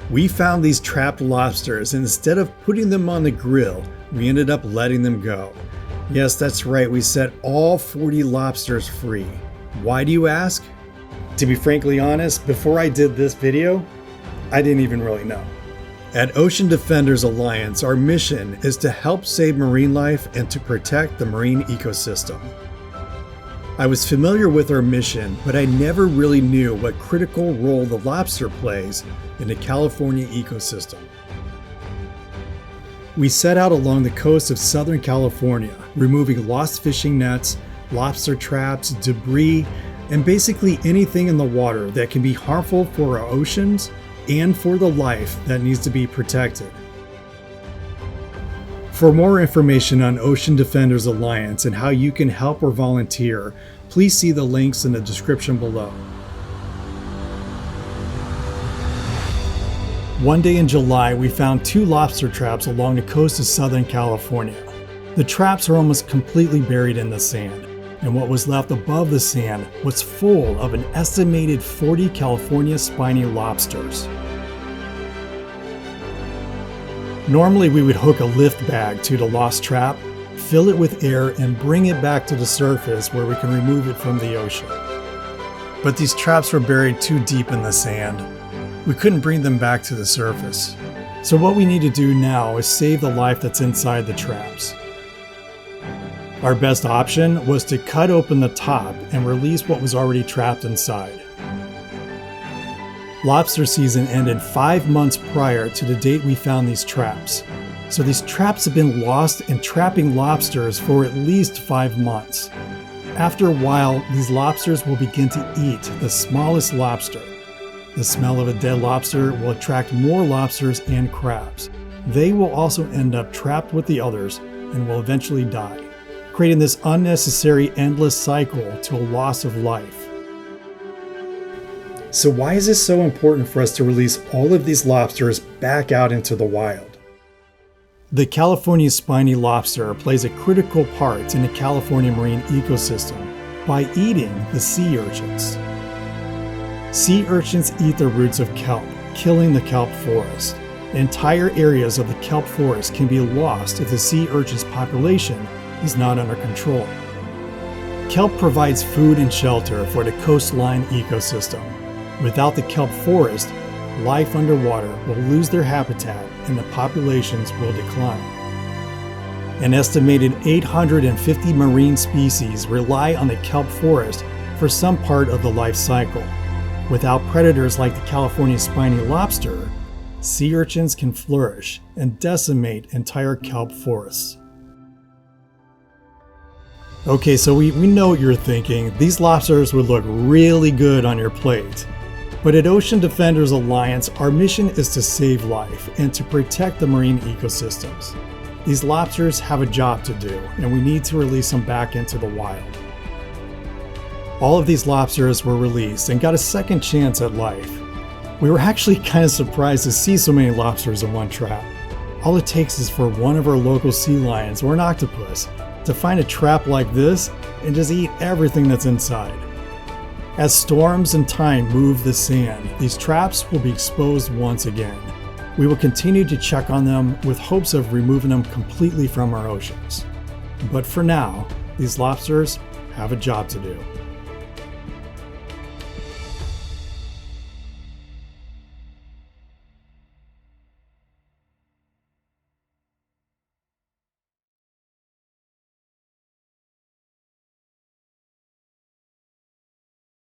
We found these trapped lobsters, and instead of putting them on the grill, we ended up letting them go. Yes, that's right, we set all 40 lobsters free. Why do you ask? To be frankly honest, before I did this video, I didn't even really know. At Ocean Defenders Alliance, our mission is to help save marine life and to protect the marine ecosystem. I was familiar with our mission, but I never really knew what critical role the lobster plays in the California ecosystem. We set out along the coast of Southern California, removing lost fishing nets, lobster traps, debris, and basically anything in the water that can be harmful for our oceans and for the life that needs to be protected. For more information on Ocean Defenders Alliance and how you can help or volunteer, please see the links in the description below. One day in July, we found 2 lobster traps along the coast of Southern California. The traps are almost completely buried in the sand, and what was left above the sand was full of an estimated 40 California spiny lobsters. Normally we would hook a lift bag to the lost trap, fill it with air, and bring it back to the surface where we can remove it from the ocean. But these traps were buried too deep in the sand. We couldn't bring them back to the surface. So what we need to do now is save the life that's inside the traps. Our best option was to cut open the top and release what was already trapped inside. Lobster season ended 5 months prior to the date we found these traps. So these traps have been lost and trapping lobsters for at least 5 months. After a while, these lobsters will begin to eat the smallest lobster. The smell of a dead lobster will attract more lobsters and crabs. They will also end up trapped with the others and will eventually die, creating this unnecessary endless cycle to a loss of life. So why is this so important for us to release all of these lobsters back out into the wild? The California spiny lobster plays a critical part in the California marine ecosystem by eating the sea urchins. Sea urchins eat the roots of kelp, killing the kelp forest. Entire areas of the kelp forest can be lost if the sea urchin's population is not under control. Kelp provides food and shelter for the coastline ecosystem. Without the kelp forest, life underwater will lose their habitat and the populations will decline. An estimated 850 marine species rely on the kelp forest for some part of the life cycle. Without predators like the California spiny lobster, sea urchins can flourish and decimate entire kelp forests. Okay, so we know what you're thinking. These lobsters would look really good on your plate. But at Ocean Defenders Alliance, our mission is to save life and to protect the marine ecosystems. These lobsters have a job to do, and we need to release them back into the wild. All of these lobsters were released and got a second chance at life. We were actually kind of surprised to see so many lobsters in one trap. All it takes is for one of our local sea lions or an octopus to find a trap like this and just eat everything that's inside. As storms and time move the sand, these traps will be exposed once again. We will continue to check on them with hopes of removing them completely from our oceans. But for now, these lobsters have a job to do.